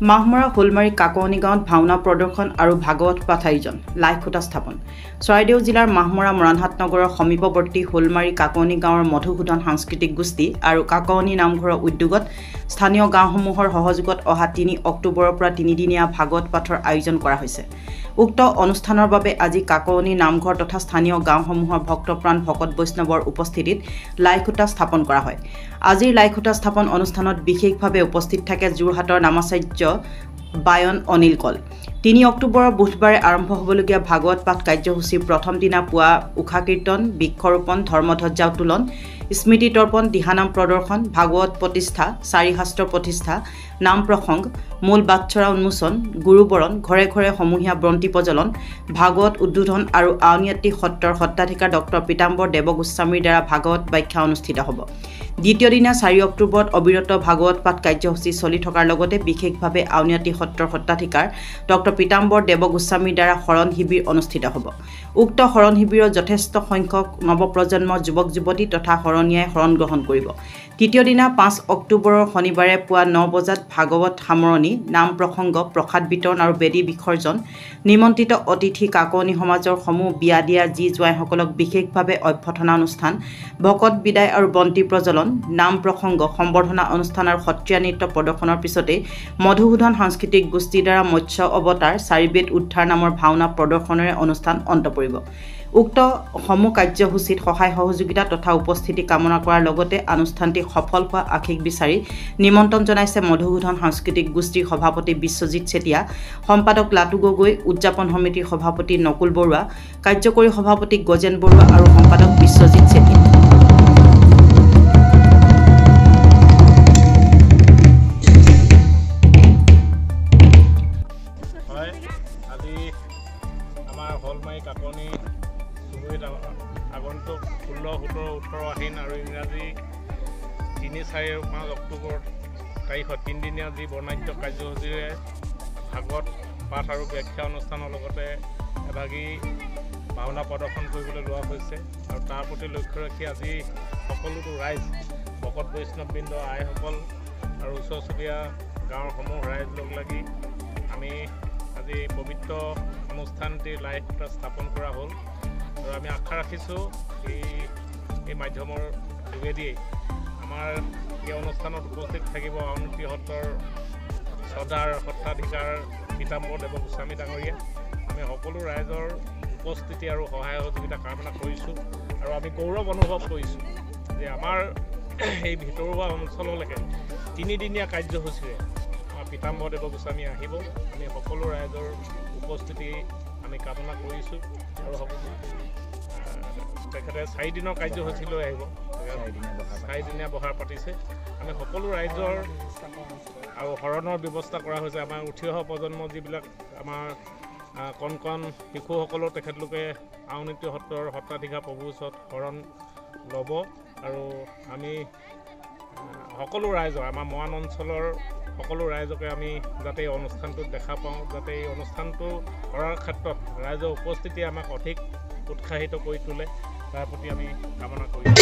মাহমৰা হোলমাৰী কাকনি গাঁৱত ভাওনা প্ৰদৰ্শন আৰু ভাগৱত পাঠ আয়োজন লাইখুটা স্থাপন চৰাইদেউ জিলাৰ মাহমৰা মৰাণহাট নগৰৰ সমীপৱৰ্তী হোলমাৰী কাকনি গাঁৱৰ মধুসূদন সাংস্কৃতিক গোষ্ঠী আৰু কাকনি নামঘৰৰ উদ্যোগত স্থানীয় গাঁওসমূহৰ সহযোগত অহা ৩ অক্টোবৰৰ পৰা ৩দিনীয়া ভাগৱত পাঠৰ আয়োজন কৰা হৈছে। উক্ত অনুষ্ঠানৰ বাবে আজি কাকনি নামঘৰ তথা স্থানীয় গাঁওসমূহৰ ভক্তপ্ৰাণ ভকত বৈষ্ণৱৰ উপস্থিতিত লাইখুটা স্থাপন কৰা হয়। আজিৰ লাইখুটা স্থাপন অনুষ্ঠানত বিশেষভাৱে উপস্থিত থাকে যোৰহাটৰ নামাচাৰ্য বায়ন অনিল কল। ৩ অক্টোবৰৰ বুধবাৰে আৰম্ভ হ'বলগীয়া ভাগৱত পাঠ কাৰ্যসূচীৰ প্ৰথম দিনা পুৱা উষা কীৰ্তন, বৃক্ষৰোপণ, ধৰ্মধ্বজা উত্তোলন, স্মৃতি তৰ্পণ, দিহানাম প্ৰদৰ্শন, ভাগৱত প্ৰতিষ্ঠা, চাৰিশাস্ত্ৰ প্ৰতিষ্ঠা, নাম প্ৰসংগ, মূল বাটচৰা উন্মোচন, গুৰুবৰণ, ঘৰে ঘৰে সমূহীয়া বন্তি প্ৰজ্বলন, ভাগৱত উদ্বোধন আৰু আউনীআটী সত্ৰৰ সত্ৰাধিকাৰ ডক্টৰ পীতাম্বৰ দেৱগোস্বামীৰ দ্বাৰা ভাগৱত ব্যাখ্যা অনুষ্ঠিত হ'ব। দ্বিতীয় দিনা ৪ অক্টোবৰত অবিৰত ভাগৱত পাঠ কাৰ্যসূচী চলি থকাৰ লগতে বিশেষভাৱে আউনীআটী সত্ৰৰ সত্ৰাধিকাৰ ডক্টৰ পীতাম্বৰ দেৱগোস্বামীৰ দ্বাৰা শৰণ শিবিৰ অনুষ্ঠিত হ'ব। উক্ত শৰণ শিবিৰত যথেষ্ট সংখ্যক নৱপ্ৰজন্মৰ যুৱক যুৱতী তথা শৰণীয়াই শৰণ গ্ৰহণ কৰিব। তৃতীয় দিনা ৫ অক্টোবৰৰ শনিবাৰে পুৱা ৯ বজাত ভাগৱত সামৰণি, নাম প্ৰসংগ, প্ৰসাদ বিতৰণ আৰু বেদী বিসৰ্জন, নিমন্ত্ৰিত অতিথি কাকনি সমাজৰ সমূহ বিয়া দিয়া জী জোৱাইসকলক বিশেষভাৱে অভ্যৰ্থনা অনুষ্ঠান, ভকত বিদায় আৰু বন্তি প্ৰজ্বলন, নাম প্ৰসংগ, সম্বৰ্ধনা অনুষ্ঠান আৰু সত্ৰীয়া নৃত্য প্ৰদৰ্শনৰ পিছতে মধুসূদন সাংস্কৃতিক গোষ্ঠীৰ দ্বাৰা মৎস্য অৱতাৰ, চাৰিবেদ উদ্ধাৰ নামৰ ভাওনা প্ৰদৰ্শনেৰে অনুষ্ঠান অন্ত পৰিব। উক্ত সমূহ কাৰ্যসূচীত সহায় সহযোগিতা তথা উপস্থিতি কামনা কৰাৰ লগতে আনুষ্ঠানিক সফল হোৱা আশীষ বিচাৰি নিমন্ত্ৰণ জনাইছে মধুসূদন সাংস্কৃতিক গোষ্ঠীৰ সভাপতি বিশ্বজিৎ চেতিয়া, সম্পাদক লাটু গগৈ, উদযাপন সমিতিৰ সভাপতি নকুল বৰুৱা, কাৰ্যকৰী সভাপতি গজেন বৰুৱা আৰু সম্পাদক বিশ্বজিৎ চেতিয়া। হোলমাৰী কাকনি চুবুৰীত আগন্তুক 16, 17, 18 আহিন আৰু ইংৰাজী 3, 4, 5 অক্টোবৰ তাৰিখত 3দিনীয়া যি বৰ্ণাঢ্য কাৰ্যসূচীৰে ভাগৱত পাঠ আৰু ব্যাখ্যা অনুষ্ঠানৰ লগতে এভাগী ভাওনা প্ৰদৰ্শন কৰিবলৈ লোৱা হৈছে আৰু তাৰ প্ৰতি লক্ষ্য ৰাখি আজি সকলোটো ৰাইজ, ভকত বৈষ্ণৱবৃন্দ, আইসকল আৰু ওচৰ চুবুৰীয়া গাঁৱৰ সমূহ ৰাইজ লগ লাগি আমি আজি পবিত্ৰ অনুষ্ঠানটি লাইখুটা স্থাপন কৰা হ'ল আৰু আমি আশা ৰাখিছোঁ এই মাধ্যমৰ যোগেদি আমাৰ এই অনুষ্ঠানত উপস্থিত থাকিব আউনীআটী সত্ৰৰ সদাৰ সত্ৰাধিকাৰ পীতাম্বৰ দেৱগোস্বামী ডাঙৰীয়া। আমি সকলো ৰাইজৰ উপস্থিতি আৰু সহায় সহযোগিতা কামনা কৰিছোঁ আৰু আমি গৌৰৱ অনুভৱ কৰিছোঁ যে আমাৰ এই ভিতৰুৱা অঞ্চললৈকে 3দিনীয়া কাৰ্যসূচীৰে আমাৰ পীতাম্বৰ দেৱগোস্বামী আহিব। আমি সকলো ৰাইজৰ উপস্থিতি আমি কামনা কৰিছোঁ আৰু তেখেতে 4 দিনৰ কাৰ্যসূচী লৈ আহিব, 4দিনীয়া বহাৰ পাতিছে। আমি সকলো ৰাইজৰ আৰু শৰণৰ ব্যৱস্থা কৰা হৈছে। আমাৰ উঠি অহা প্ৰজন্ম যিবিলাক আমাৰ কণ কণ শিশুসকলৰ তেখেতলোকে আউনীআটী সত্ৰৰ সত্ৰাধিকাৰ প্ৰভুৰ ওচৰত শৰণ ল'ব আৰু আমি সকলো ৰাইজৰ, আমাৰ মৰাণ অঞ্চলৰ সকলো ৰাইজকে আমি যাতে এই অনুষ্ঠানটোত দেখা পাওঁ, যাতে এই অনুষ্ঠানটো কৰাৰ ক্ষেত্ৰত ৰাইজৰ উপস্থিতি আমাক অধিক উৎসাহিত কৰি তোলে, তাৰ প্ৰতি আমি কামনা কৰিছোঁ।